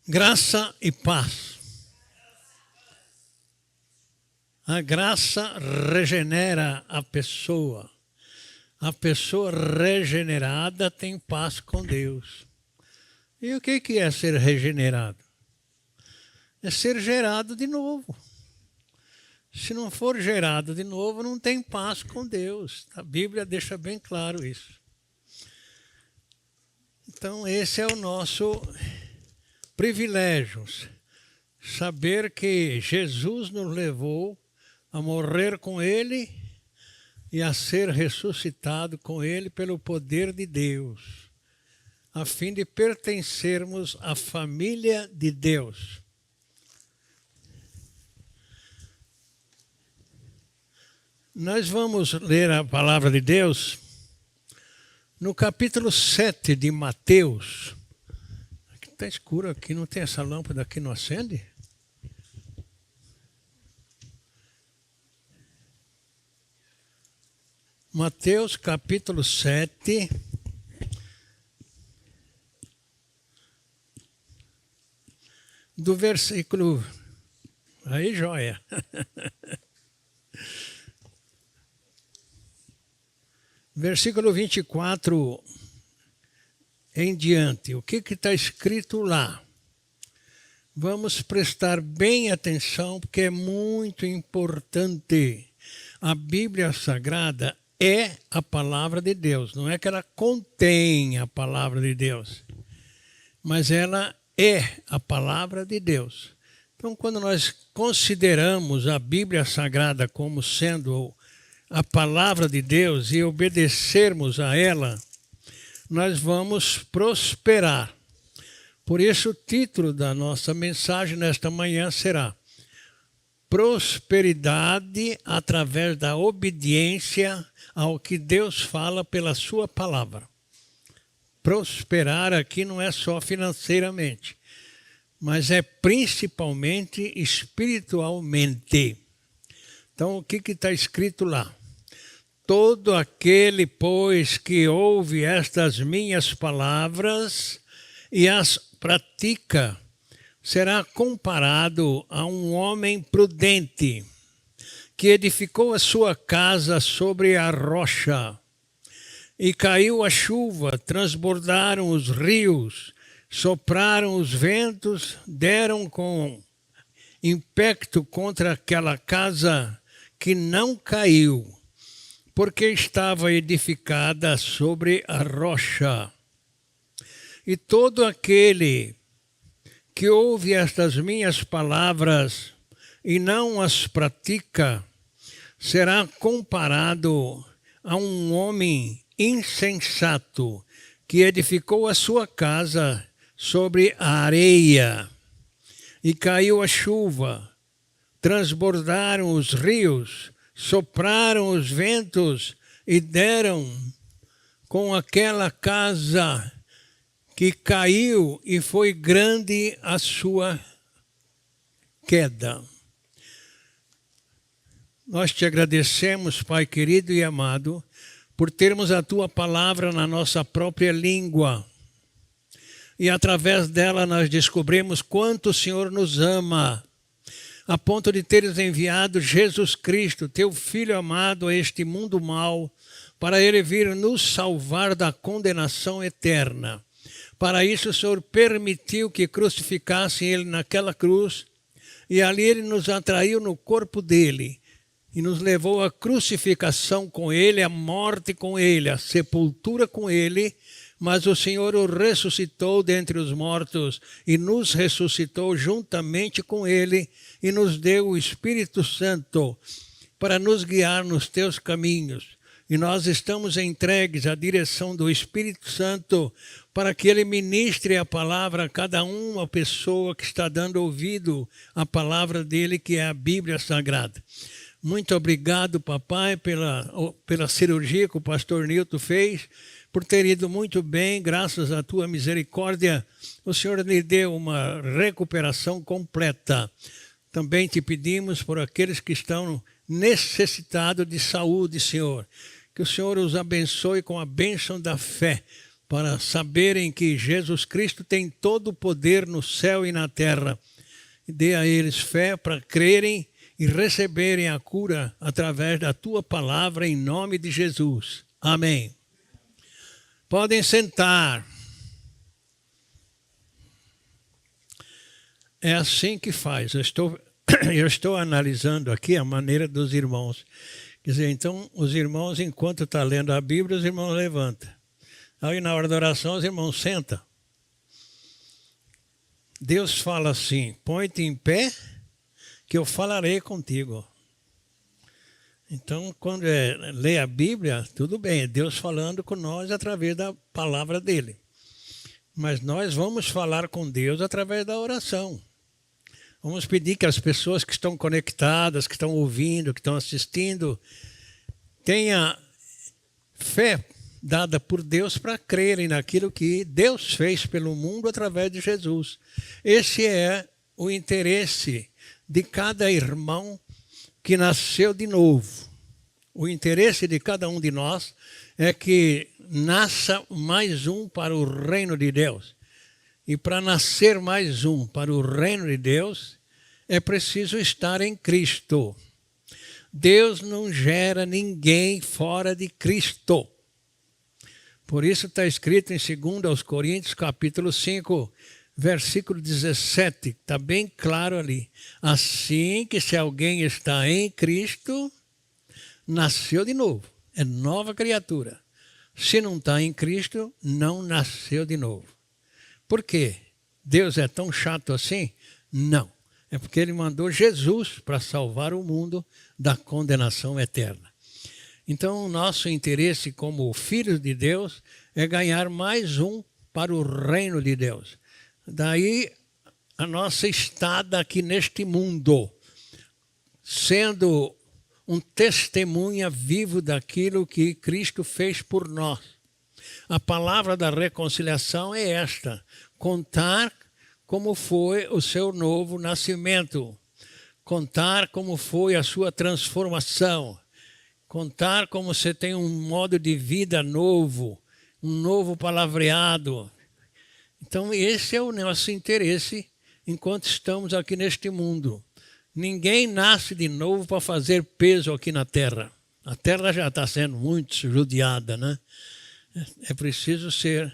Graça e paz. A graça regenera a pessoa. A pessoa regenerada tem paz com Deus. E o que é ser regenerado? É ser gerado de novo. Se não for gerado de novo, não tem paz com Deus. A Bíblia deixa bem claro isso. Então, esse é o nosso privilégio. Saber que Jesus nos levou a morrer com Ele e a ser ressuscitado com Ele pelo poder de Deus, a fim de pertencermos à família de Deus. Nós vamos ler a palavra de Deus no capítulo 7 de Mateus. Está escuro aqui, não tem essa lâmpada aqui, não acende? Mateus capítulo 7, do versículo... Aí, joia! Versículo 24 em diante. O que está escrito lá? Vamos prestar bem atenção, porque é muito importante. A Bíblia Sagrada é a palavra de Deus. Não é que ela contém a palavra de Deus, mas ela é a palavra de Deus. Então, quando nós consideramos a Bíblia Sagrada como sendo a palavra de Deus e obedecermos a ela, nós vamos prosperar. Por isso, o título da nossa mensagem nesta manhã será Prosperidade através da obediência ao que Deus fala pela sua palavra. Prosperar aqui não é só financeiramente, mas é principalmente espiritualmente. Então, o que está escrito lá? Todo aquele, pois, que ouve estas minhas palavras e as pratica, será comparado a um homem prudente, que edificou a sua casa sobre a rocha. E caiu a chuva, transbordaram os rios, sopraram os ventos, deram com impacto contra aquela casa que não caiu, porque estava edificada sobre a rocha. E todo aquele que ouve estas minhas palavras e não as pratica, será comparado a um homem insensato que edificou a sua casa sobre a areia. E caiu a chuva, transbordaram os rios, sopraram os ventos e deram com aquela casa que caiu, e foi grande a sua queda. Nós te agradecemos, Pai querido e amado, por termos a Tua palavra na nossa própria língua. E através dela nós descobrimos quanto o Senhor nos ama, a ponto de teres enviado Jesus Cristo, Teu Filho amado, a este mundo mau, para Ele vir nos salvar da condenação eterna. Para isso o Senhor permitiu que crucificassem Ele naquela cruz, e ali Ele nos atraiu no corpo dEle, e nos levou à crucificação com Ele, à morte com Ele, à sepultura com Ele, mas o Senhor o ressuscitou dentre os mortos e nos ressuscitou juntamente com Ele e nos deu o Espírito Santo para nos guiar nos teus caminhos. E nós estamos entregues à direção do Espírito Santo para que Ele ministre a palavra a cada uma pessoa que está dando ouvido à palavra dEle, que é a Bíblia Sagrada. Muito obrigado, papai, pela cirurgia que o pastor Nilton fez, por ter ido muito bem, graças à tua misericórdia. O Senhor lhe deu uma recuperação completa. Também te pedimos por aqueles que estão necessitados de saúde, Senhor. Que o Senhor os abençoe com a bênção da fé. para saberem que Jesus Cristo tem todo o poder no céu e na terra. E dê a eles fé para crerem e receberem a cura através da tua palavra, em nome de Jesus. Amém. Podem sentar. É assim que faz. Eu estou analisando aqui a maneira dos irmãos. Quer dizer, então, os irmãos, enquanto está lendo a Bíblia, os irmãos levantam. Aí, na hora da oração, os irmãos sentam. Deus fala assim, põe-te em pé, que eu falarei contigo. Então, quando lê a Bíblia, tudo bem, é Deus falando com nós através da palavra dele. Mas nós vamos falar com Deus através da oração. Vamos pedir que as pessoas que estão conectadas, que estão ouvindo, que estão assistindo, tenham fé dada por Deus para crerem naquilo que Deus fez pelo mundo através de Jesus. Esse é o interesse de cada irmão que nasceu de novo. O interesse de cada um de nós é que nasça mais um para o reino de Deus. E para nascer mais um para o reino de Deus, é preciso estar em Cristo. Deus não gera ninguém fora de Cristo. Por isso está escrito em 2 Coríntios, capítulo 5, versículo 17. Está bem claro ali. Assim que se alguém está em Cristo, nasceu de novo. É nova criatura. Se não está em Cristo, não nasceu de novo. Por quê? Deus é tão chato assim? Não. É porque ele mandou Jesus para salvar o mundo da condenação eterna. Então, o nosso interesse como filhos de Deus é ganhar mais um para o reino de Deus. Daí, a nossa estada aqui neste mundo, sendo um testemunha vivo daquilo que Cristo fez por nós. A palavra da reconciliação é esta: contar como foi o seu novo nascimento, contar como foi a sua transformação, contar como você tem um modo de vida novo, um novo palavreado. Então, esse é o nosso interesse enquanto estamos aqui neste mundo. Ninguém nasce de novo para fazer peso aqui na terra. A terra já está sendo muito judiada, né? É preciso ser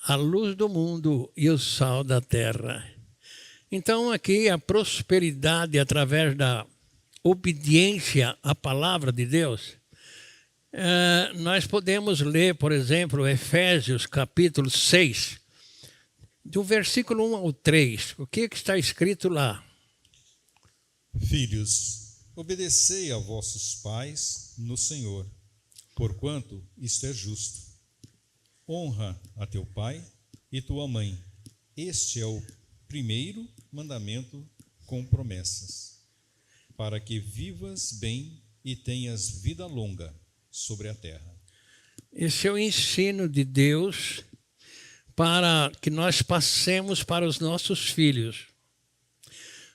a luz do mundo e o sal da terra. Então, aqui a prosperidade através da obediência à palavra de Deus. Nós podemos ler, por exemplo, Efésios capítulo 6, do versículo 1 ao 3. O que está escrito lá? Filhos, obedecei a vossos pais no Senhor, porquanto isto é justo. Honra a teu pai e tua mãe. Este é o primeiro mandamento com promessas, para que vivas bem e tenhas vida longa sobre a terra. Esse é o ensino de Deus para que nós passemos para os nossos filhos.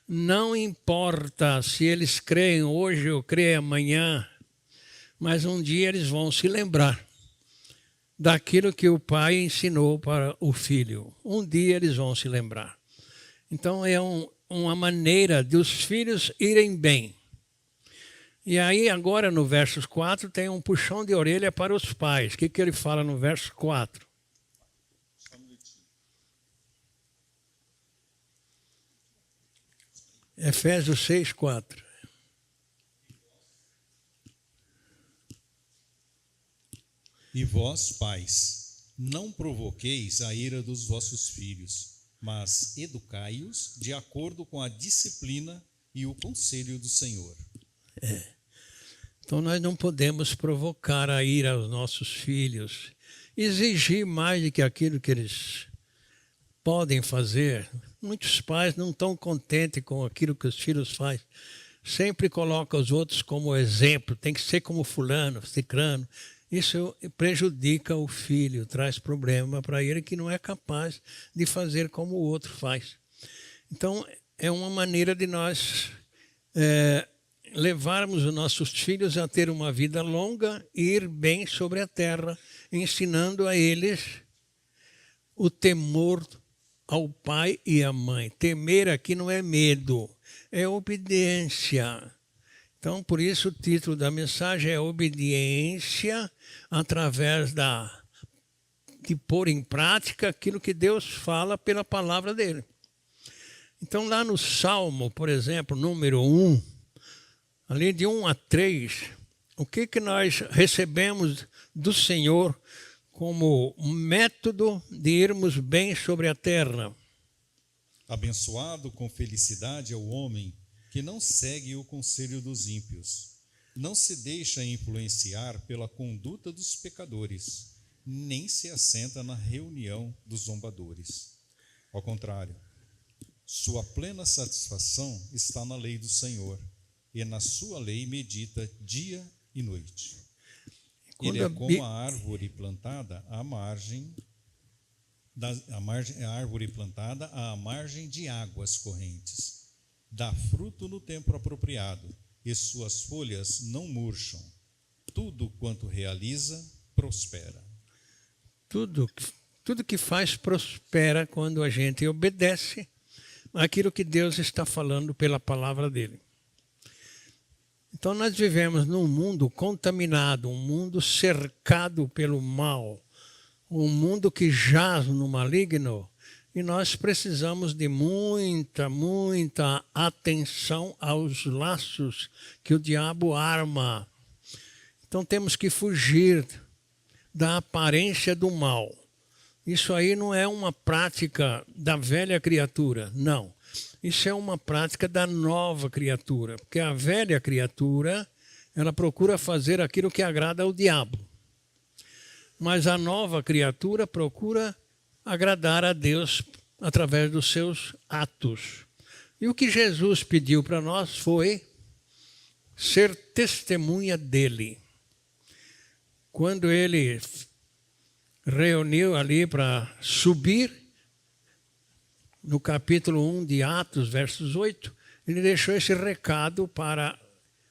Não importa se eles creem hoje ou creem amanhã, mas um dia eles vão se lembrar daquilo que o pai ensinou para o filho. Um dia eles vão se lembrar. Então é uma maneira de os filhos irem bem. E aí agora no verso 4 tem um puxão de orelha para os pais. O que ele fala no verso 4? Efésios 6, 4. E vós, pais, não provoqueis a ira dos vossos filhos, mas educai-os de acordo com a disciplina e o conselho do Senhor. Então nós não podemos provocar a ira aos nossos filhos, exigir mais do que aquilo que eles podem fazer. Muitos pais não estão contentes com aquilo que os filhos fazem. Sempre colocam os outros como exemplo. Tem que ser como fulano, ciclano. Isso prejudica o filho, traz problema para ele que não é capaz de fazer como o outro faz. Então, é uma maneira de nós levarmos os nossos filhos a ter uma vida longa e ir bem sobre a terra, ensinando a eles o temor ao pai e à mãe. Temer aqui não é medo, é obediência. Então, por isso o título da mensagem é Obediência através de pôr em prática aquilo que Deus fala pela palavra dele. Então, lá no Salmo, por exemplo, número 1, ali de 1 a 3, o que nós recebemos do Senhor como método de irmos bem sobre a terra? Abençoado com felicidade é o homem que não segue o conselho dos ímpios, não se deixa influenciar pela conduta dos pecadores, nem se assenta na reunião dos zombadores. Ao contrário, sua plena satisfação está na lei do Senhor, e na sua lei medita dia e noite. Ele é como a árvore plantada à margem de águas correntes. Dá fruto no tempo apropriado, e suas folhas não murcham. Tudo quanto realiza, prospera. Tudo que faz prospera quando a gente obedece àquilo que Deus está falando pela palavra dele. Então nós vivemos num mundo contaminado, um mundo cercado pelo mal, um mundo que jaz no maligno, e nós precisamos de muita atenção aos laços que o diabo arma. Então temos que fugir da aparência do mal. Isso aí não é uma prática da velha criatura, não. Isso é uma prática da nova criatura, porque a velha criatura, ela procura fazer aquilo que agrada ao diabo. Mas a nova criatura procura agradar a Deus através dos seus atos. E o que Jesus pediu para nós foi ser testemunha dele. Quando ele reuniu ali para subir, no capítulo 1 de Atos, versos 8, ele deixou esse recado para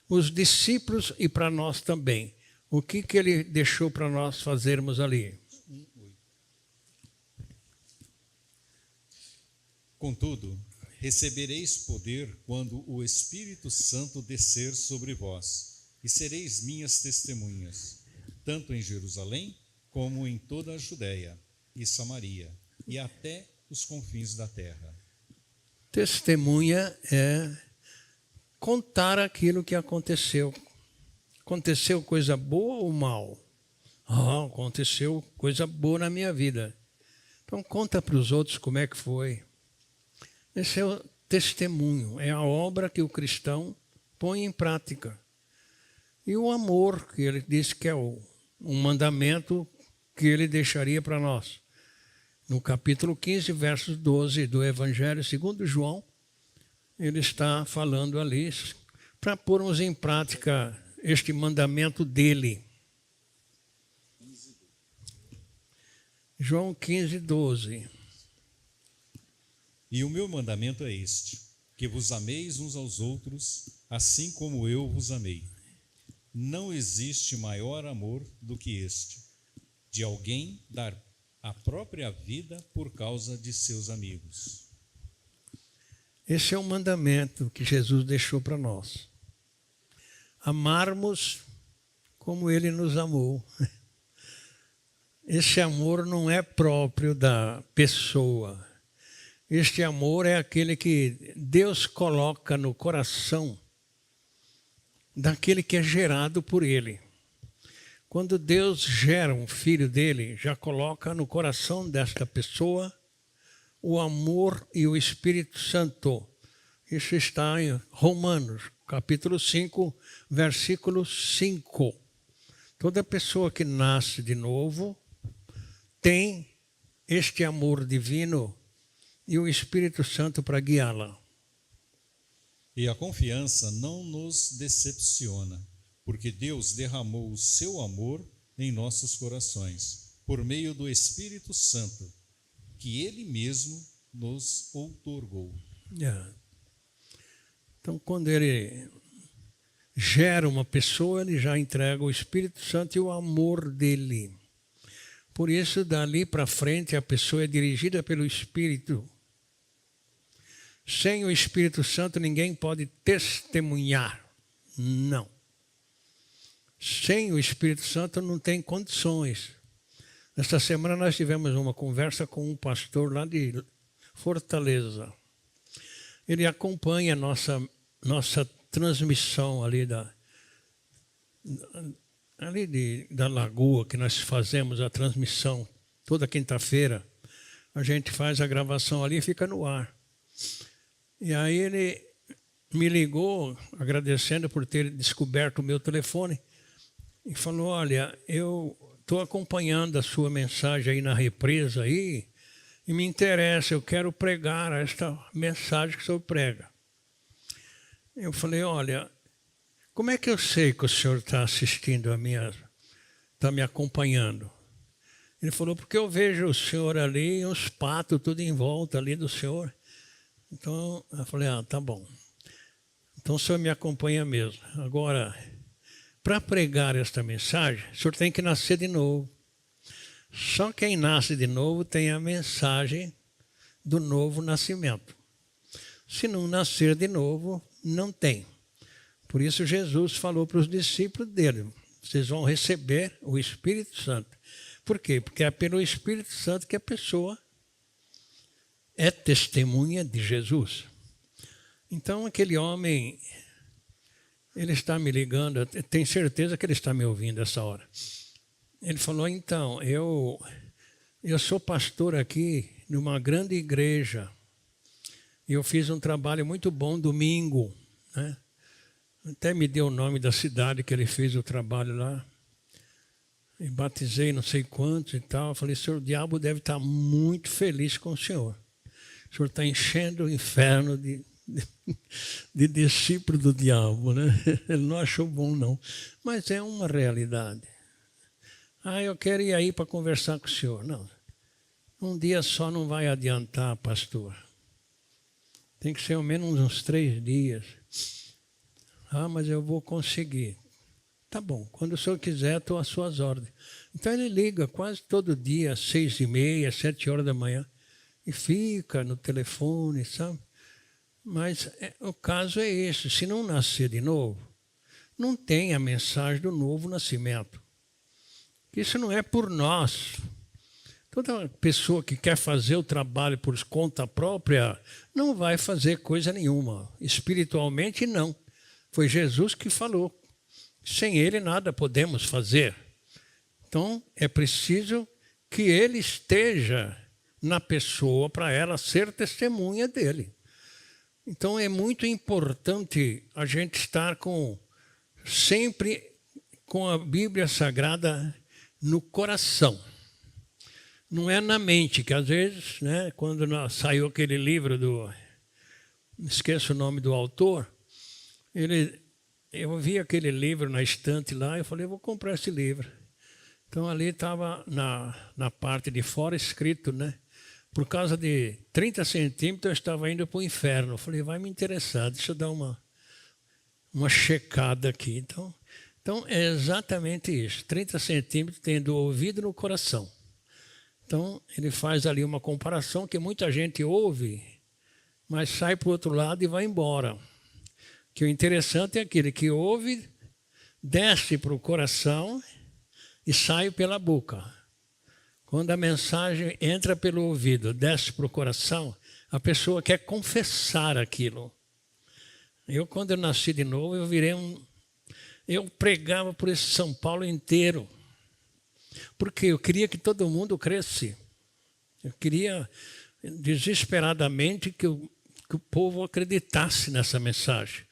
os discípulos e para nós também. O que ele deixou para nós fazermos ali? Contudo, recebereis poder quando o Espírito Santo descer sobre vós, e sereis minhas testemunhas, tanto em Jerusalém como em toda a Judéia e Samaria, e até os confins da terra. Testemunha é contar aquilo que aconteceu. Aconteceu coisa boa ou mal? Aconteceu coisa boa na minha vida. Então conta para os outros como é que foi. Esse é o testemunho, é a obra que o cristão põe em prática. E o amor, que ele disse que é um mandamento que ele deixaria para nós. No capítulo 15, versos 12 do Evangelho segundo João, ele está falando ali para pormos em prática este mandamento dele. João 15, 12. E o meu mandamento é este, que vos ameis uns aos outros, assim como eu vos amei. Não existe maior amor do que este, de alguém dar a própria vida por causa de seus amigos. Esse é o mandamento que Jesus deixou para nós. Amarmos como ele nos amou. Esse amor não é próprio da pessoa. Este amor é aquele que Deus coloca no coração daquele que é gerado por ele. Quando Deus gera um filho dele, já coloca no coração desta pessoa o amor e o Espírito Santo. Isso está em Romanos, capítulo 5, versículo 5. Toda pessoa que nasce de novo tem este amor divino e o Espírito Santo para guiá-la. E a confiança não nos decepciona, porque Deus derramou o seu amor em nossos corações, por meio do Espírito Santo, que Ele mesmo nos outorgou. Então, quando ele gera uma pessoa, ele já entrega o Espírito Santo e o amor dele. Por isso, dali para frente, a pessoa é dirigida pelo Espírito. Sem o Espírito Santo, ninguém pode testemunhar. Não. Sem o Espírito Santo, não tem condições. Esta semana nós tivemos uma conversa com um pastor lá de Fortaleza. Ele acompanha a nossa transmissão ali da Lagoa, que nós fazemos a transmissão toda quinta-feira. A gente faz a gravação ali e fica no ar. E aí ele me ligou, agradecendo por ter descoberto o meu telefone, e falou, olha, eu estou acompanhando a sua mensagem aí na represa aí, e me interessa, eu quero pregar esta mensagem que o senhor prega. Eu falei, olha, como é que eu sei que o senhor está assistindo está me acompanhando? Ele falou, porque eu vejo o senhor ali e os patos tudo em volta ali do senhor. Então, eu falei, tá bom. Então, o senhor me acompanha mesmo. Agora, para pregar esta mensagem, o senhor tem que nascer de novo. Só quem nasce de novo tem a mensagem do novo nascimento. Se não nascer de novo, não tem. Por isso Jesus falou para os discípulos dele, vocês vão receber o Espírito Santo. Por quê? Porque é pelo Espírito Santo que a pessoa é testemunha de Jesus. Então aquele homem, ele está me ligando, eu tenho certeza que ele está me ouvindo essa hora. Ele falou, então, eu sou pastor aqui numa grande igreja. E eu fiz um trabalho muito bom domingo, né? Até me deu o nome da cidade que ele fez o trabalho lá. E batizei não sei quantos e tal. Eu falei, senhor, o diabo deve estar muito feliz com o senhor. O senhor está enchendo o inferno de discípulo do diabo, né? Ele não achou bom, não. Mas é uma realidade. Eu quero ir aí para conversar com o senhor. Não, um dia só não vai adiantar, pastor. Tem que ser ao menos uns 3 dias. Mas eu vou conseguir. Tá bom, quando o senhor quiser, estou às suas ordens. Então ele liga quase todo dia, às 6h30, 7 horas da manhã, e fica no telefone, sabe? Mas o caso é esse, se não nascer de novo, não tem a mensagem do novo nascimento. Isso não é por nós. Toda pessoa que quer fazer o trabalho por conta própria não vai fazer coisa nenhuma. Espiritualmente, não. Foi Jesus que falou. Sem ele, nada podemos fazer. Então, é preciso que ele esteja na pessoa para ela ser testemunha dele. Então, é muito importante a gente estar sempre com a Bíblia Sagrada no coração. Não é na mente, que às vezes, né, quando saiu aquele livro esqueço o nome do autor, eu vi aquele livro na estante lá, eu falei, vou comprar esse livro. Então ali estava na parte de fora escrito, né, por causa de 30 centímetros eu estava indo para o inferno. Eu falei, vai me interessar, deixa eu dar uma checada aqui. Então é exatamente isso, 30 centímetros tendo ouvido no coração. Então, ele faz ali uma comparação que muita gente ouve, mas sai para o outro lado e vai embora. Que o interessante é aquele que ouve, desce para o coração e sai pela boca. Quando a mensagem entra pelo ouvido, desce para o coração, a pessoa quer confessar aquilo. Quando eu nasci de novo, eu pregava por esse São Paulo inteiro. Porque eu queria que todo mundo crescesse. Eu queria desesperadamente que o povo acreditasse nessa mensagem.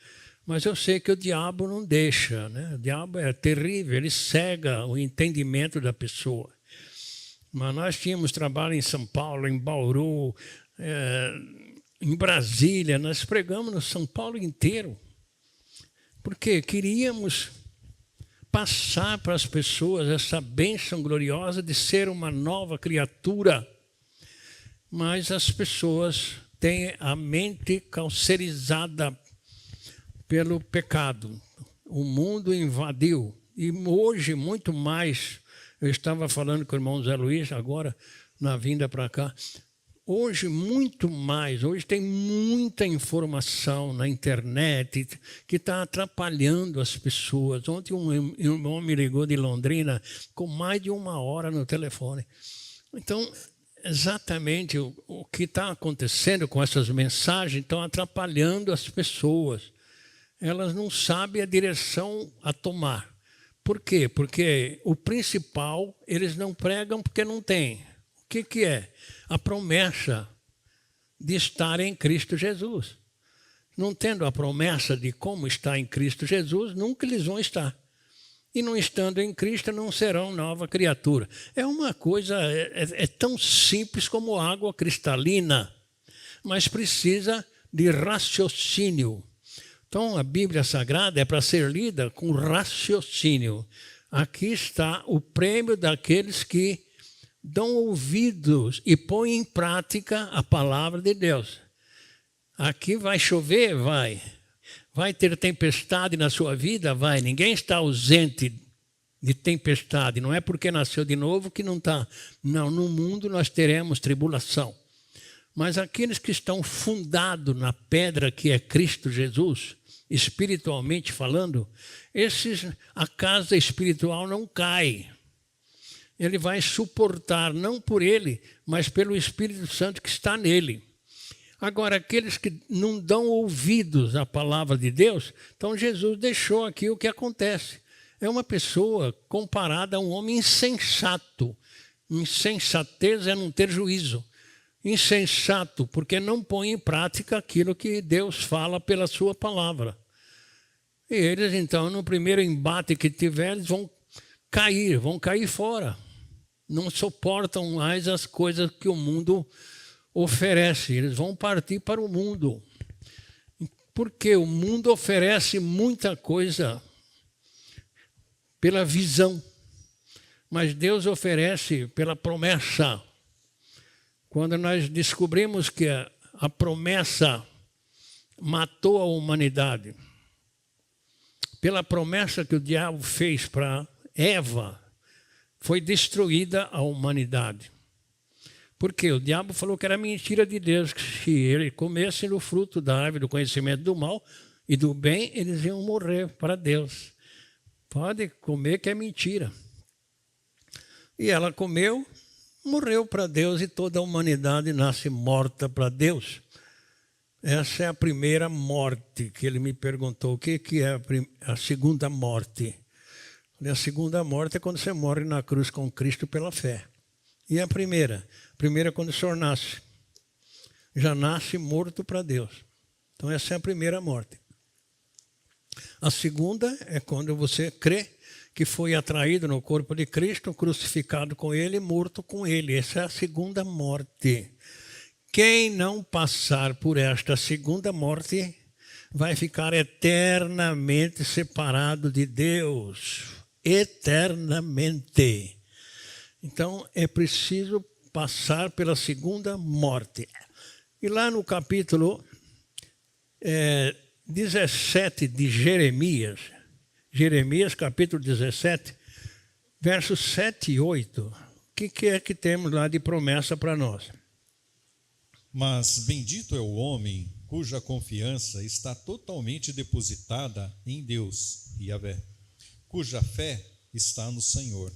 Mas eu sei que o diabo não deixa, né? O diabo é terrível, ele cega o entendimento da pessoa. Mas nós tínhamos trabalho em São Paulo, em Bauru, em Brasília, nós pregamos no São Paulo inteiro. Porque queríamos passar para as pessoas essa bênção gloriosa de ser uma nova criatura. Mas as pessoas têm a mente cauterizada pelo pecado. O mundo invadiu. E hoje, muito mais, eu estava falando com o irmão Zé Luiz agora, na vinda para cá. Hoje, muito mais. Hoje tem muita informação na internet que está atrapalhando as pessoas. Ontem um irmão me ligou de Londrina com mais de 1 hora no telefone. Então, exatamente o que está acontecendo com essas mensagens estão atrapalhando as pessoas. Elas não sabem a direção a tomar. Por quê? Porque o principal, eles não pregam porque não tem. O que é? A promessa de estar em Cristo Jesus. Não tendo a promessa de como está em Cristo Jesus, nunca eles vão estar. E não estando em Cristo, não serão nova criatura. É uma coisa, é tão simples como água cristalina, mas precisa de raciocínio. Então, a Bíblia Sagrada é para ser lida com raciocínio. Aqui está o prêmio daqueles que dão ouvidos e põem em prática a palavra de Deus. Aqui vai chover? Vai. Vai ter tempestade na sua vida? Vai. Ninguém está ausente de tempestade. Não é porque nasceu de novo que não está. Não, no mundo nós teremos tribulação. Mas aqueles que estão fundados na pedra que é Cristo Jesus, espiritualmente falando, a casa espiritual não cai. Ele vai suportar, não por ele, mas pelo Espírito Santo que está nele. Agora, aqueles que não dão ouvidos à palavra de Deus, então Jesus deixou aqui o que acontece. É uma pessoa comparada a um homem insensato. Insensatez é não ter juízo. Insensato, porque não põe em prática aquilo que Deus fala pela sua palavra. E eles, então, no primeiro embate que tiver, eles vão cair fora. Não suportam mais as coisas que o mundo oferece. Eles vão partir para o mundo. Porque o mundo oferece muita coisa pela visão. Mas Deus oferece pela promessa. Quando nós descobrimos que a promessa matou a humanidade, pela promessa que o diabo fez para Eva, foi destruída a humanidade. Porque o diabo falou que era mentira de Deus, que se ele comesse do fruto da árvore do conhecimento do mal e do bem, eles iam morrer para Deus. Pode comer que é mentira. E ela comeu, morreu para Deus e toda a humanidade nasce morta para Deus. Essa é a primeira morte que ele me perguntou. O que é a segunda morte? A segunda morte é quando você morre na cruz com Cristo pela fé. E a primeira? A primeira é quando o senhor nasce. Já nasce morto para Deus. Então essa é a primeira morte. A segunda é quando você crê que foi atraído no corpo de Cristo, crucificado com ele, morto com ele. Essa é a segunda morte. Quem não passar por esta segunda morte vai ficar eternamente separado de Deus. Eternamente. Então, é preciso passar pela segunda morte. E lá no capítulo 17 de Jeremias, Jeremias capítulo 17, versos 7 e 8, o que é que temos lá de promessa para nós? Mas bendito é o homem cuja confiança está totalmente depositada em Deus, Yahvé, cuja fé está no Senhor.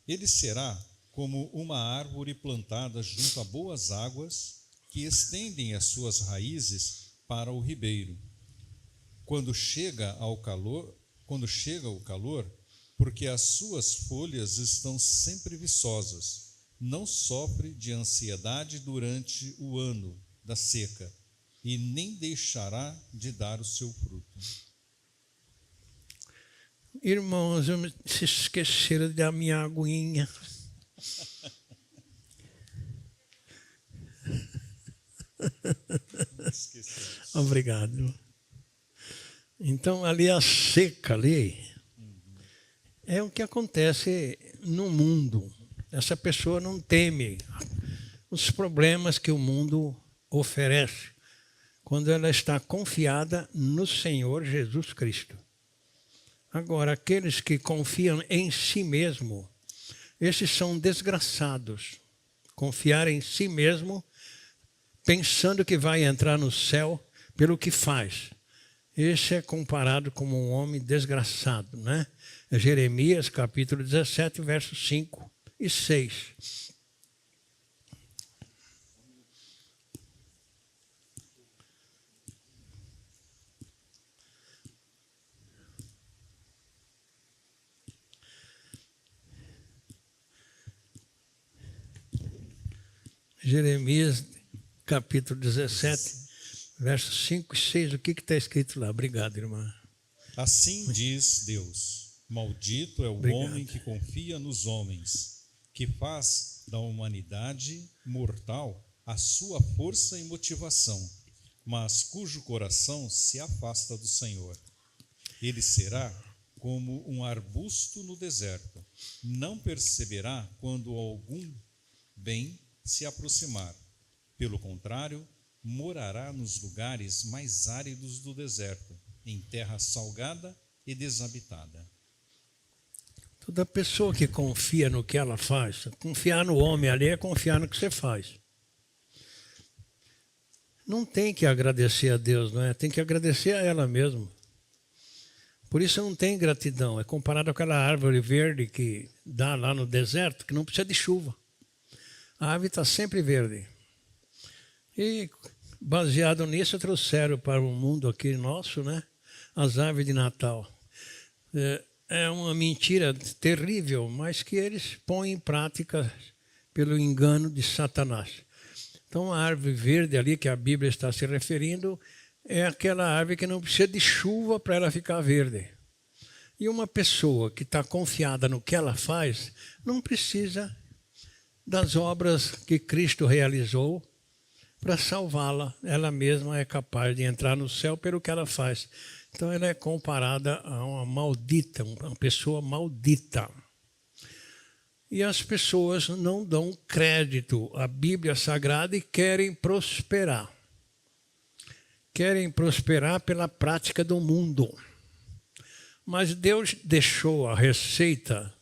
Ele será como uma árvore plantada junto a boas águas, que estendem as suas raízes para o ribeiro. Quando chega o calor, porque as suas folhas estão sempre viçosas, não sofre de ansiedade durante o ano da seca, e nem deixará de dar o seu fruto. Irmãos, se esqueceram da minha aguinha. Obrigado. Então, ali a seca ali é o que acontece no mundo. Essa pessoa não teme os problemas que o mundo oferece quando ela está confiada no Senhor Jesus Cristo. Agora, aqueles que confiam em si mesmo, esses são desgraçados. Confiar em si mesmo, pensando que vai entrar no céu pelo que faz. Esse é comparado como um homem desgraçado, né? É Jeremias, capítulo 17, versos 5 e 6. Jeremias, capítulo 17, versos 5 e 6. O que está escrito lá? Obrigado, irmã. Assim diz Deus: maldito é o homem que confia nos homens, que faz da humanidade mortal a sua força e motivação, mas cujo coração se afasta do Senhor. Ele será como um arbusto no deserto, não perceberá quando algum bem se aproximar. Pelo contrário, morará nos lugares mais áridos do deserto, em terra salgada e desabitada. Toda pessoa que confia no que ela faz, confiar no homem ali é confiar no que você faz. Não tem que agradecer a Deus, não é? Tem que agradecer a ela mesma. Por isso não tem gratidão. É comparado com aquela árvore verde que dá lá no deserto, que não precisa de chuva. A árvore está sempre verde. E baseado nisso, trouxeram para o mundo aqui nosso, né, as árvores de Natal. É uma mentira terrível, mas que eles põem em prática pelo engano de Satanás. Então, a árvore verde ali que a Bíblia está se referindo é aquela árvore que não precisa de chuva para ela ficar verde. E uma pessoa que está confiada no que ela faz, não precisa das obras que Cristo realizou para salvá-la. Ela mesma é capaz de entrar no céu pelo que ela faz. Então ela é comparada a uma maldita, uma pessoa maldita. E as pessoas não dão crédito à Bíblia Sagrada e querem prosperar. Querem prosperar pela prática do mundo. Mas Deus deixou a receita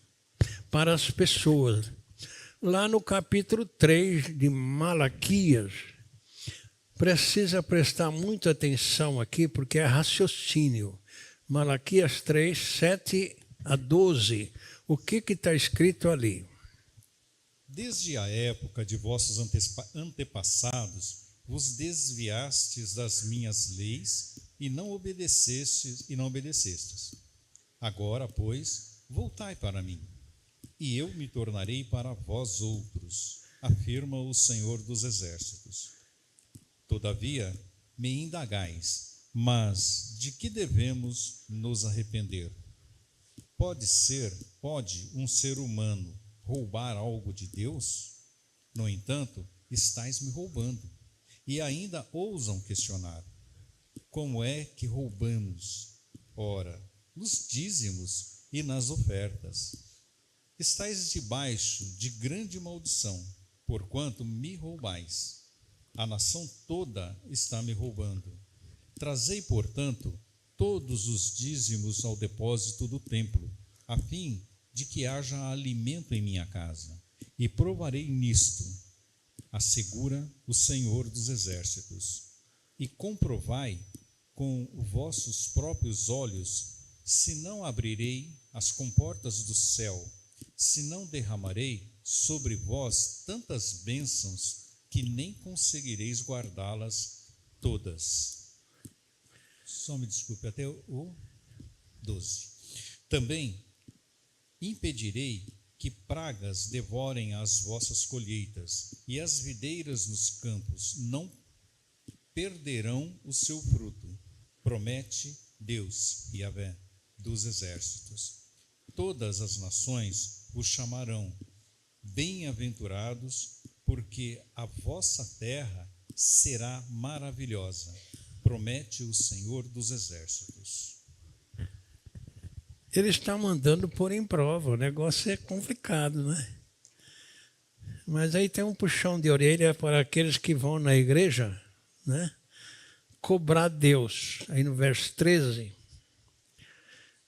para as pessoas. Lá no capítulo 3 de Malaquias, precisa prestar muita atenção aqui, porque é raciocínio. Malaquias 3, 7 a 12. O que está escrito ali? Desde a época de vossos antepassados, vos desviastes das minhas leis e não obedecestes. Agora, pois, voltai para mim, e eu me tornarei para vós outros, afirma o Senhor dos Exércitos. Todavia, me indagais, mas de que devemos nos arrepender? Pode um ser humano roubar algo de Deus? No entanto, estáis me roubando, e ainda ousam questionar. Como é que roubamos? Ora, nos dízimos e nas ofertas. Estais debaixo de grande maldição, porquanto me roubais. A nação toda está me roubando. Trazei, portanto, todos os dízimos ao depósito do templo, a fim de que haja alimento em minha casa, e provarei nisto, assegura o Senhor dos Exércitos. E comprovai com vossos próprios olhos, se não abrirei as comportas do céu, se não derramarei sobre vós tantas bênçãos que nem conseguireis guardá-las todas. Só me desculpe, até o 12. Também impedirei que pragas devorem as vossas colheitas, e as videiras nos campos não perderão o seu fruto, promete Deus, Yahvé, dos exércitos. Todas as nações vos chamarão bem-aventurados, porque a vossa terra será maravilhosa, promete o Senhor dos Exércitos. Ele está mandando pôr em prova, o negócio é complicado, né? Mas aí tem um puxão de orelha para aqueles que vão na igreja, né? Cobrar Deus. Aí no verso 13,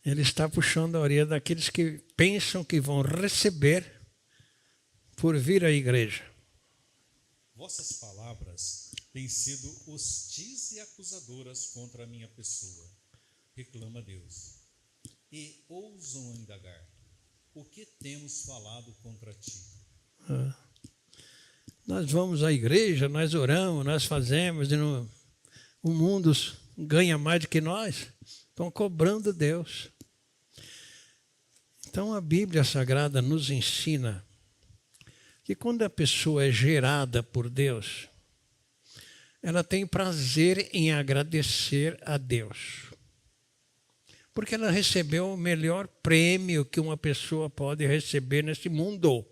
Ele está puxando a orelha daqueles que pensam que vão receber por vir à igreja. Vossas palavras têm sido hostis e acusadoras contra a minha pessoa, reclama Deus, e ousam indagar: o que temos falado contra ti? Nós vamos à igreja, nós oramos, nós fazemos, e o mundo ganha mais do que nós. Estão cobrando Deus. Então a Bíblia Sagrada nos ensina que quando a pessoa é gerada por Deus, ela tem prazer em agradecer a Deus. Porque ela recebeu o melhor prêmio que uma pessoa pode receber nesse mundo,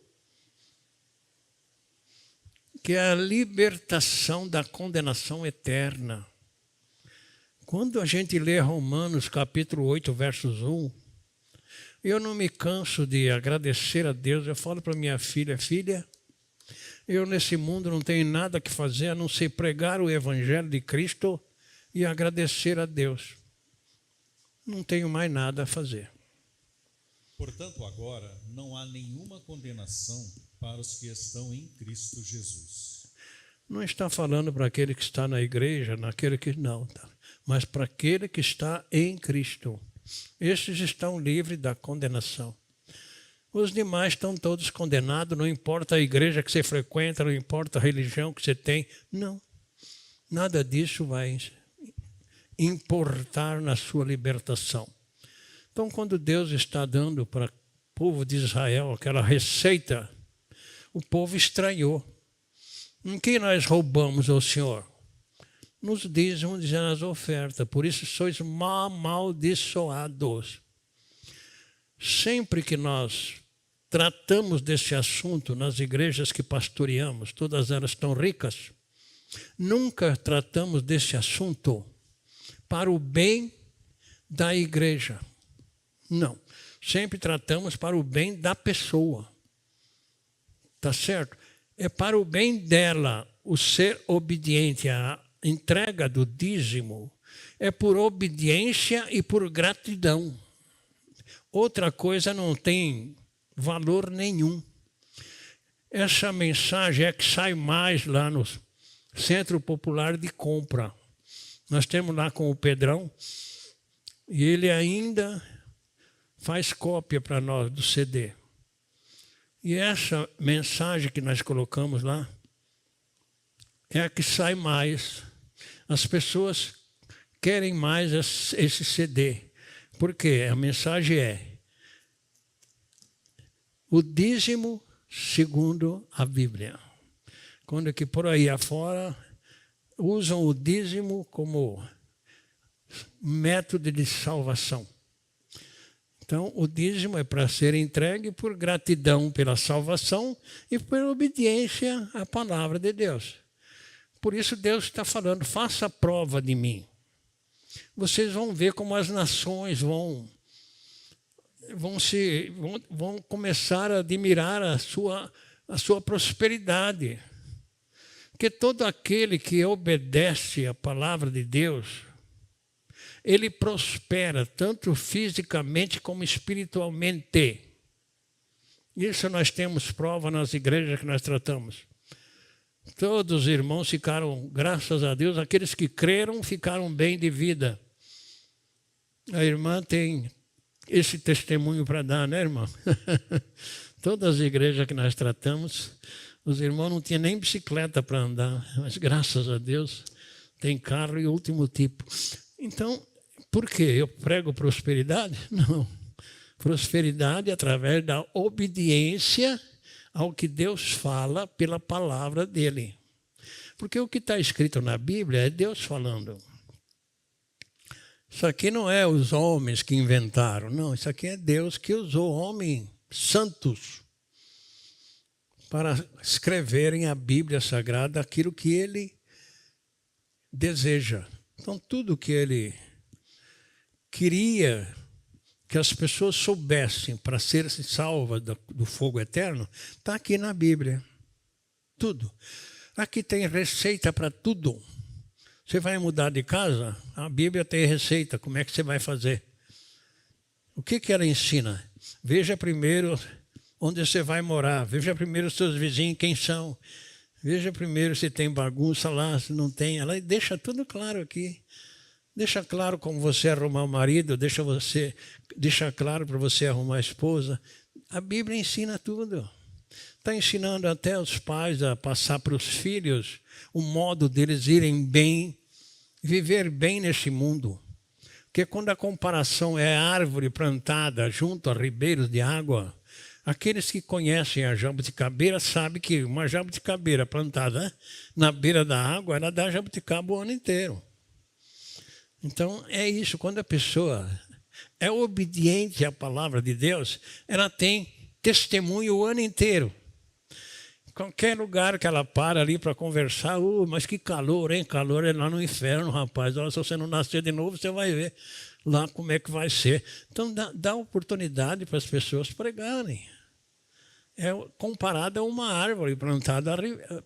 que é a libertação da condenação eterna. Quando a gente lê Romanos capítulo 8, versos 1, eu não me canso de agradecer a Deus. Eu falo para minha filha: filha, eu nesse mundo não tenho nada que fazer a não ser pregar o Evangelho de Cristo e agradecer a Deus. Não tenho mais nada a fazer. Portanto, agora não há nenhuma condenação para os que estão em Cristo Jesus. Não está falando para aquele que está na igreja, naquele que não, mas para aquele que está em Cristo. Estes estão livres da condenação. Os demais estão todos condenados, não importa a igreja que você frequenta, não importa a religião que você tem. Não, nada disso vai importar na sua libertação. Então, quando Deus está dando para o povo de Israel aquela receita, o povo estranhou. Em que nós roubamos ao Senhor? Nos dízimos e nas ofertas. Por isso sois amaldiçoados. Sempre que nós tratamos desse assunto nas igrejas que pastoreamos, todas elas estão ricas, nunca tratamos desse assunto para o bem da igreja. Não. Sempre tratamos para o bem da pessoa. Tá certo? É para o bem dela o ser obediente à entrega do dízimo. É por obediência e por gratidão. Outra coisa não tem valor nenhum. Essa mensagem é que sai mais lá no Centro Popular de Compra. Nós temos lá com o Pedrão, e ele ainda faz cópia para nós do CD. E essa mensagem que nós colocamos lá é a que sai mais. As pessoas querem mais esse CD. Por quê? A mensagem é o dízimo segundo a Bíblia. Quando que por aí afora usam o dízimo como método de salvação. Então, o dízimo é para ser entregue por gratidão pela salvação e por obediência à palavra de Deus. Por isso Deus está falando: faça a prova de mim. Vocês vão ver como as nações vão começar a admirar a sua prosperidade. Porque todo aquele que obedece à palavra de Deus, ele prospera, tanto fisicamente como espiritualmente. Isso nós temos prova nas igrejas que nós tratamos. Todos os irmãos ficaram, graças a Deus, aqueles que creram ficaram bem de vida. A irmã tem esse testemunho para dar, né, irmã? Todas as igrejas que nós tratamos, os irmãos não tinham nem bicicleta para andar, mas graças a Deus tem carro e último tipo. Então, por quê? Eu prego prosperidade? Não. Prosperidade através da obediência ao que Deus fala pela palavra dele. Porque o que está escrito na Bíblia é Deus falando. Isso aqui não é os homens que inventaram, não. Isso aqui é Deus que usou homens santos para escreverem a Bíblia Sagrada aquilo que ele deseja. Então, tudo que ele queria que as pessoas soubessem para serem salvas do fogo eterno, está aqui na Bíblia. Tudo. Aqui tem receita para tudo. Você vai mudar de casa, a Bíblia tem receita, como é que você vai fazer? O que ela ensina? Veja primeiro onde você vai morar. Veja primeiro os seus vizinhos, quem são. Veja primeiro se tem bagunça lá, se não tem. Ela deixa tudo claro aqui. Deixa claro como você arrumar o marido, deixa claro para você arrumar a esposa. A Bíblia ensina tudo. Está ensinando até os pais a passar para os filhos o modo deles irem bem, viver bem neste mundo. Porque quando a comparação é árvore plantada junto a ribeiros de água, aqueles que conhecem a jabuticabeira sabem que uma jabuticabeira plantada na beira da água, ela dá jabuticaba o ano inteiro. Então, é isso. Quando a pessoa é obediente à palavra de Deus, ela tem testemunho o ano inteiro. Qualquer lugar que ela para ali para conversar, mas que calor, hein? Calor é lá no inferno, rapaz. Olha, se você não nascer de novo, você vai ver lá como é que vai ser. Então, dá oportunidade para as pessoas pregarem. É comparada a uma árvore plantada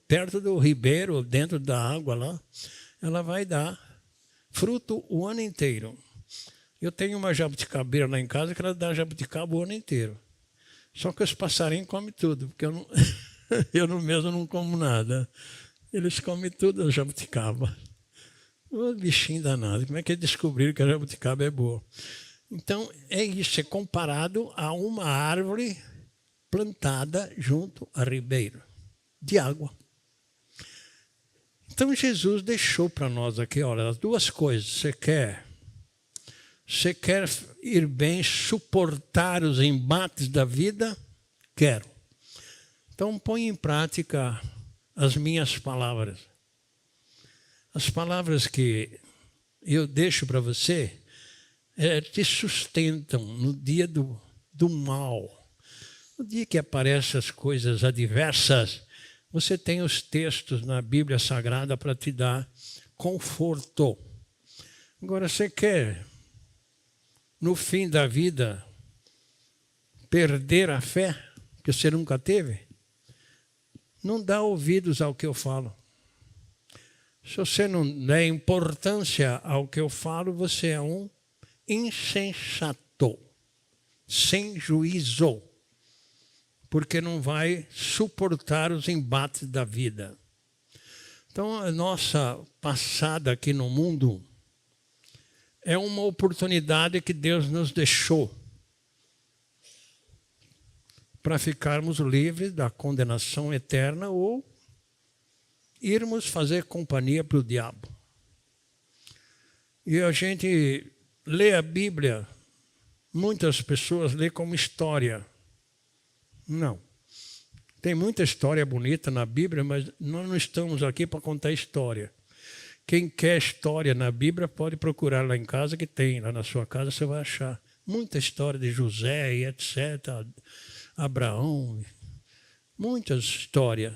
perto do ribeiro, dentro da água lá. Ela vai dar fruto o ano inteiro. Eu tenho uma jabuticabeira lá em casa que ela dá jabuticaba o ano inteiro. Só que os passarinhos comem tudo, porque eu mesmo não como nada. Eles comem tudo a jabuticaba. Ô bichinho danado, como é que eles descobriram que a jabuticaba é boa? Então, é isso, é comparado a uma árvore plantada junto a ribeiro de água. Então, Jesus deixou para nós aqui, olha, as duas coisas. Você quer ir bem, suportar os embates da vida? Quero. Então, põe em prática as minhas palavras. As palavras que eu deixo para você te sustentam no dia do mal. No dia que aparecem as coisas adversas, você tem os textos na Bíblia Sagrada para te dar conforto. Agora, você quer, no fim da vida, perder a fé que você nunca teve? Não dá ouvidos ao que eu falo. Se você não der importância ao que eu falo, você é um insensato, sem juízo, porque não vai suportar os embates da vida. Então, a nossa passada aqui no mundo é uma oportunidade que Deus nos deixou para ficarmos livres da condenação eterna ou irmos fazer companhia para o diabo. E a gente lê a Bíblia, muitas pessoas lê como história. Não. Tem muita história bonita na Bíblia, mas nós não estamos aqui para contar história. Quem quer história na Bíblia pode procurar lá em casa, que tem. Lá na sua casa você vai achar muita história de José e etc., Abraão, muitas histórias.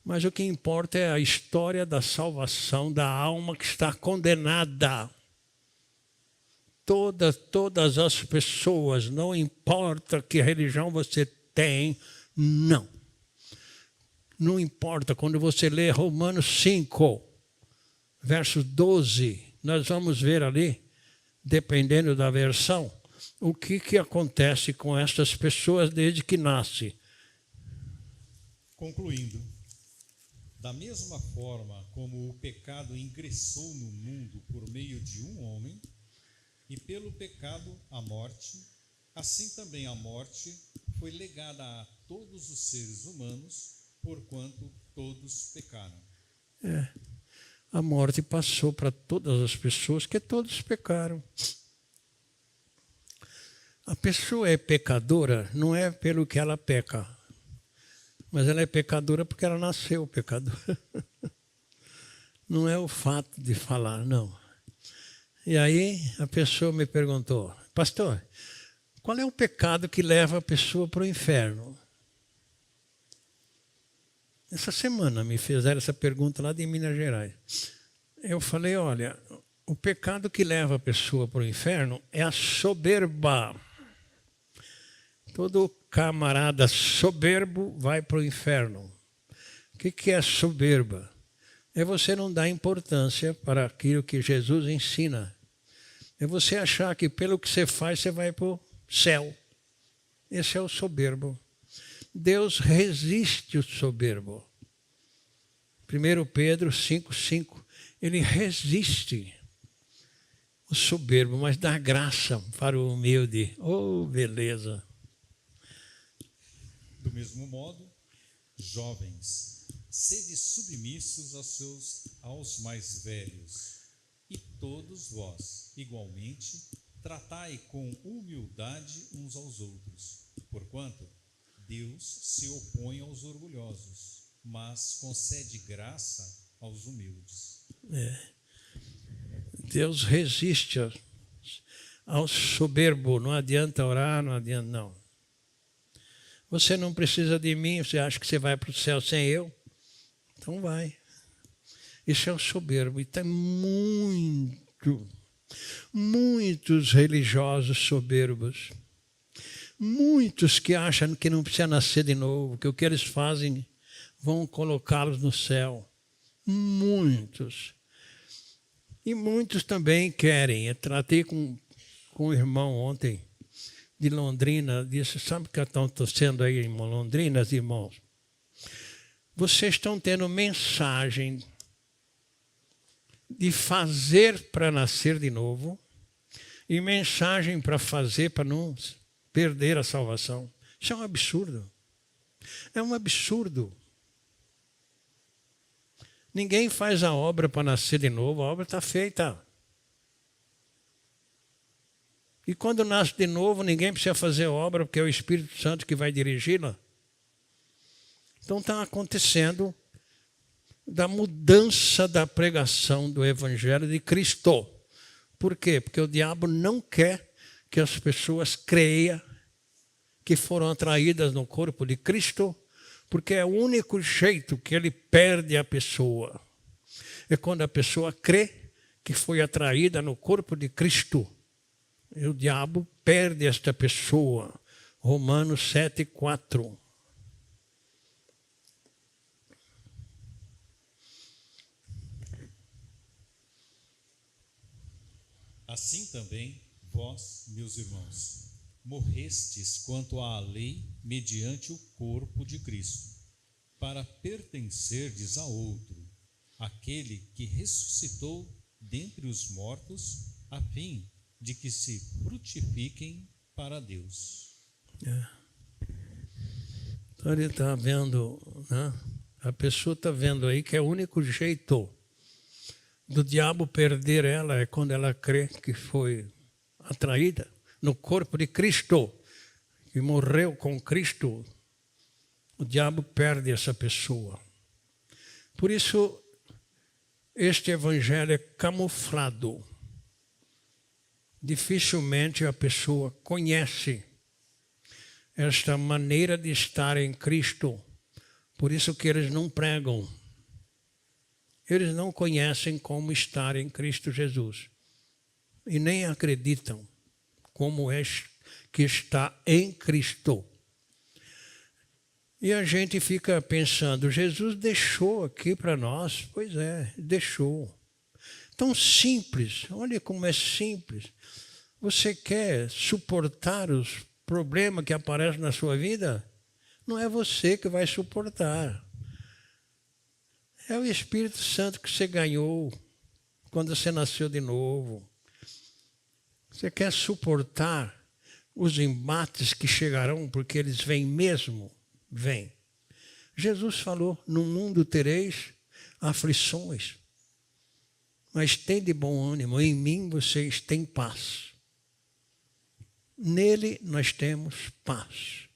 Mas o que importa é a história da salvação da alma que está condenada. Todas as pessoas, não importa que religião você tem, não. Não importa, quando você lê Romanos 5, verso 12, nós vamos ver ali, dependendo da versão, o que acontece com estas pessoas desde que nascem. Concluindo, da mesma forma como o pecado ingressou no mundo por meio de um homem, e pelo pecado a morte, assim também a morte foi legada a todos os seres humanos, porquanto todos pecaram. A morte passou para todas as pessoas, que todos pecaram. A pessoa é pecadora não é pelo que ela peca, mas ela é pecadora porque ela nasceu pecadora. Não é o fato de falar, não. E aí a pessoa me perguntou, pastor, qual é o pecado que leva a pessoa para o inferno? Essa semana me fizeram essa pergunta lá de Minas Gerais. Eu falei, olha, o pecado que leva a pessoa para o inferno é a soberba. Todo camarada soberbo vai para o inferno. O que é soberba? É você não dar importância para aquilo que Jesus ensina. É você achar que pelo que você faz, você vai para o céu. Esse é o soberbo. Deus resiste o soberbo. 1 Pedro 5,5. Ele resiste o soberbo, mas dá graça para o humilde. Oh, beleza! Do mesmo modo, jovens, sede submissos aos mais velhos, e todos vós, igualmente, tratai com humildade uns aos outros, porquanto Deus se opõe aos orgulhosos, mas concede graça aos humildes. Deus resiste ao soberbo. Não adianta orar, não adianta, não. Você não precisa de mim, você acha que você vai para o céu sem eu? Então vai. Isso é o soberbo. E tem muitos religiosos soberbos. Muitos que acham que não precisa nascer de novo, que o que eles fazem vão colocá-los no céu. Muitos. E muitos também querem. Eu tratei com um irmão ontem de Londrina, disse, sabe o que estão torcendo aí em Londrina, irmãos? Vocês estão tendo mensagem de fazer para nascer de novo e mensagem para fazer para não perder a salvação. Isso é um absurdo. É um absurdo. Ninguém faz a obra para nascer de novo, a obra está feita. E quando nasce de novo, ninguém precisa fazer obra, porque é o Espírito Santo que vai dirigi-la. Então está acontecendo da mudança da pregação do Evangelho de Cristo. Por quê? Porque o diabo não quer que as pessoas creiam que foram atraídas no corpo de Cristo, porque é o único jeito que ele perde a pessoa. É quando a pessoa crê que foi atraída no corpo de Cristo. E o diabo perde esta pessoa. Romanos 7,4. Assim também, vós, meus irmãos, morrestes quanto à lei mediante o corpo de Cristo, para pertencerdes a outro, aquele que ressuscitou dentre os mortos, a fim de que se frutifiquem para Deus. Então ele está vendo, né? A pessoa está vendo aí que é o único jeito do diabo perder ela é quando ela crê que foi atraída no corpo de Cristo, que morreu com Cristo. O diabo perde essa pessoa. Por isso, este evangelho é camuflado. Dificilmente a pessoa conhece esta maneira de estar em Cristo. Por isso que eles não pregam. Eles não conhecem como estar em Cristo Jesus. E nem acreditam como é que está em Cristo. E a gente fica pensando, Jesus deixou aqui para nós. Pois é, deixou. Tão simples, olha como é simples. Você quer suportar os problemas que aparecem na sua vida? Não é você que vai suportar. É o Espírito Santo que você ganhou quando você nasceu de novo. Você quer suportar os embates que chegarão, porque eles vêm mesmo? Vêm. Jesus falou, no mundo tereis aflições, mas tende bom ânimo, em mim vocês têm paz. Nele nós temos paz.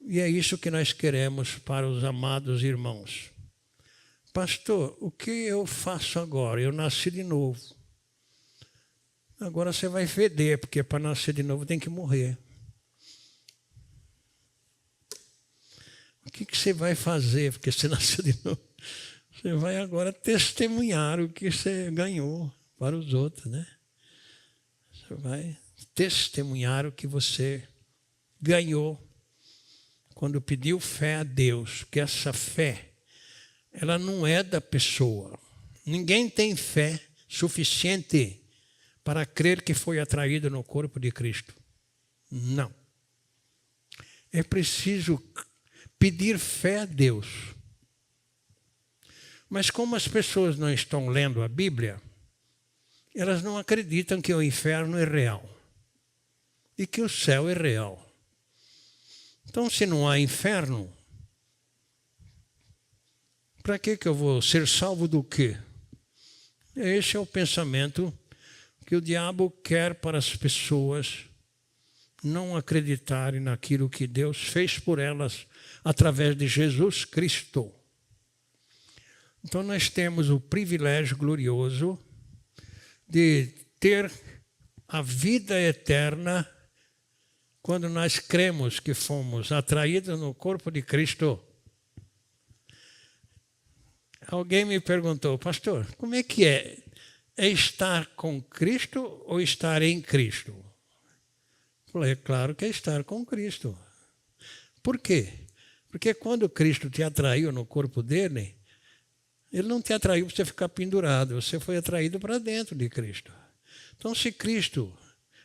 E é isso que nós queremos para os amados irmãos. Pastor, o que eu faço agora? Eu nasci de novo. Agora você vai feder, porque para nascer de novo tem que morrer. O que você vai fazer, porque você nasceu de novo? Você vai agora testemunhar o que você ganhou para os outros, né? Você vai testemunhar o que você ganhou quando pediu fé a Deus, que essa fé, ela não é da pessoa. Ninguém tem fé suficiente para crer que foi atraído no corpo de Cristo. Não. É preciso pedir fé a Deus. Mas como as pessoas não estão lendo a Bíblia, elas não acreditam que o inferno é real e que o céu é real. Então, se não há inferno, para que eu vou ser salvo do quê? Esse é o pensamento que o diabo quer para as pessoas não acreditarem naquilo que Deus fez por elas através de Jesus Cristo. Então nós temos o privilégio glorioso de ter a vida eterna quando nós cremos que fomos atraídos no corpo de Cristo. Alguém me perguntou, pastor, como é que é? É estar com Cristo ou estar em Cristo? Eu falei, claro que é estar com Cristo. Por quê? Porque quando Cristo te atraiu no corpo dele, ele não te atraiu para você ficar pendurado, você foi atraído para dentro de Cristo. Então, se Cristo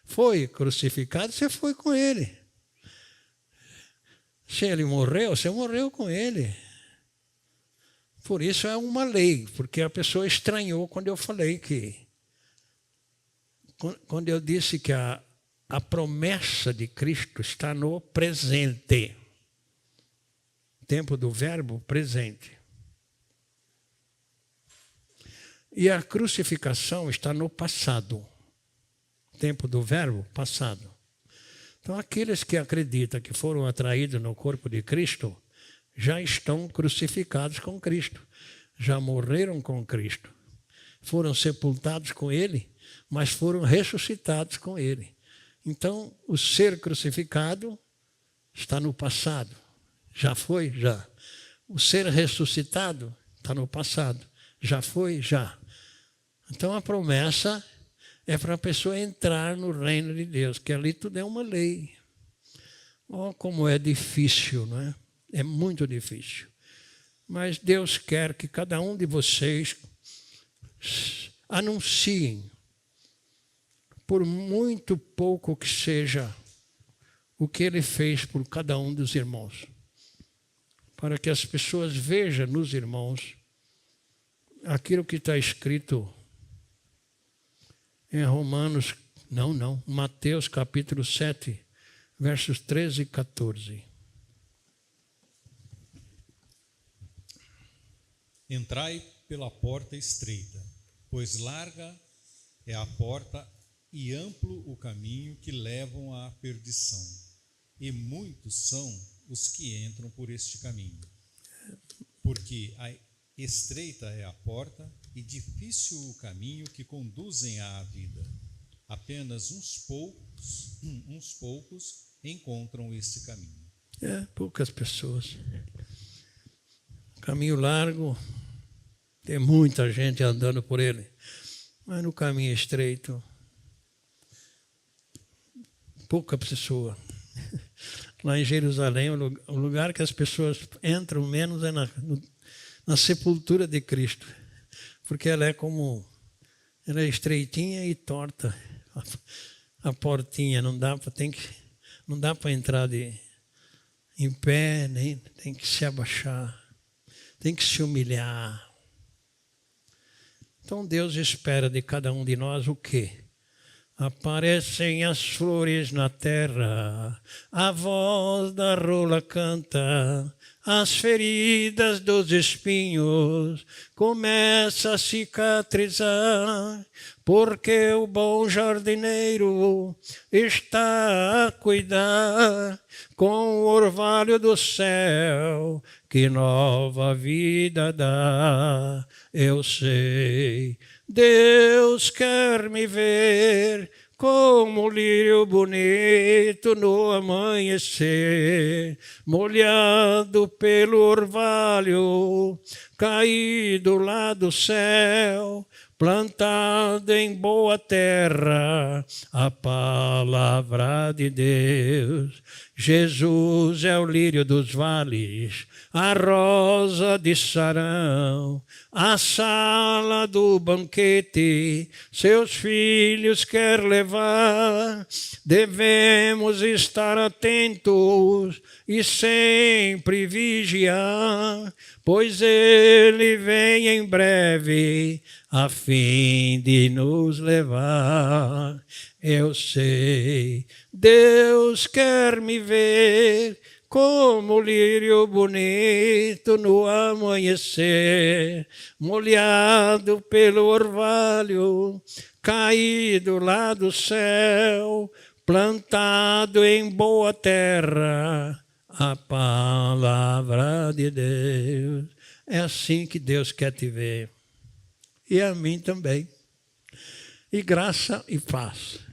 foi crucificado, você foi com ele. Se ele morreu, você morreu com ele. Por isso é uma lei, porque a pessoa estranhou quando eu falei que... Quando eu disse que a promessa de Cristo está no presente. Tempo do verbo presente. E a crucificação está no passado. Tempo do verbo passado. Então, aqueles que acreditam que foram atraídos no corpo de Cristo já estão crucificados com Cristo. Já morreram com Cristo. Foram sepultados com Ele, mas foram ressuscitados com Ele. Então, o ser crucificado está no passado. Já foi? Já. O ser ressuscitado está no passado. Já foi? Já. Então, a promessa é para a pessoa entrar no reino de Deus, que ali tudo é uma lei. Oh, como é difícil, não é? É muito difícil. Mas Deus quer que cada um de vocês anunciem, por muito pouco que seja, o que Ele fez por cada um dos irmãos. Para que as pessoas vejam nos irmãos aquilo que está escrito em Mateus capítulo 7, versos 13 e 14. Entrai pela porta estreita, pois larga é a porta e amplo o caminho que levam à perdição, e muitos são os que entram por este caminho. Porque estreita é a porta e difícil o caminho que conduzem à vida. Apenas uns poucos encontram este caminho. Poucas pessoas. Caminho largo, tem muita gente andando por ele. Mas no caminho estreito, pouca pessoa. Lá em Jerusalém, o lugar que as pessoas entram menos é na sepultura de Cristo. Porque ela é estreitinha e torta. A portinha, não dá para entrar em pé, nem tem que se abaixar. Tem que se humilhar. Então Deus espera de cada um de nós o quê? Aparecem as flores na terra, a voz da rola canta, as feridas dos espinhos começam a cicatrizar, porque o bom jardineiro está a cuidar com o orvalho do céu que nova vida dá. Eu sei, Deus quer me ver como lírio bonito no amanhecer, molhado pelo orvalho, caído lá do céu, plantado em boa terra, a palavra de Deus. Jesus é o lírio dos vales, a rosa de Sarão, a sala do banquete, seus filhos quer levar. Devemos estar atentos e sempre vigiar, pois ele vem em breve a fim de nos levar. Eu sei, Deus quer me ver como lírio bonito no amanhecer, molhado pelo orvalho, caído lá do céu, plantado em boa terra, a palavra de Deus. É assim que Deus quer te ver. E a mim também. E graça e paz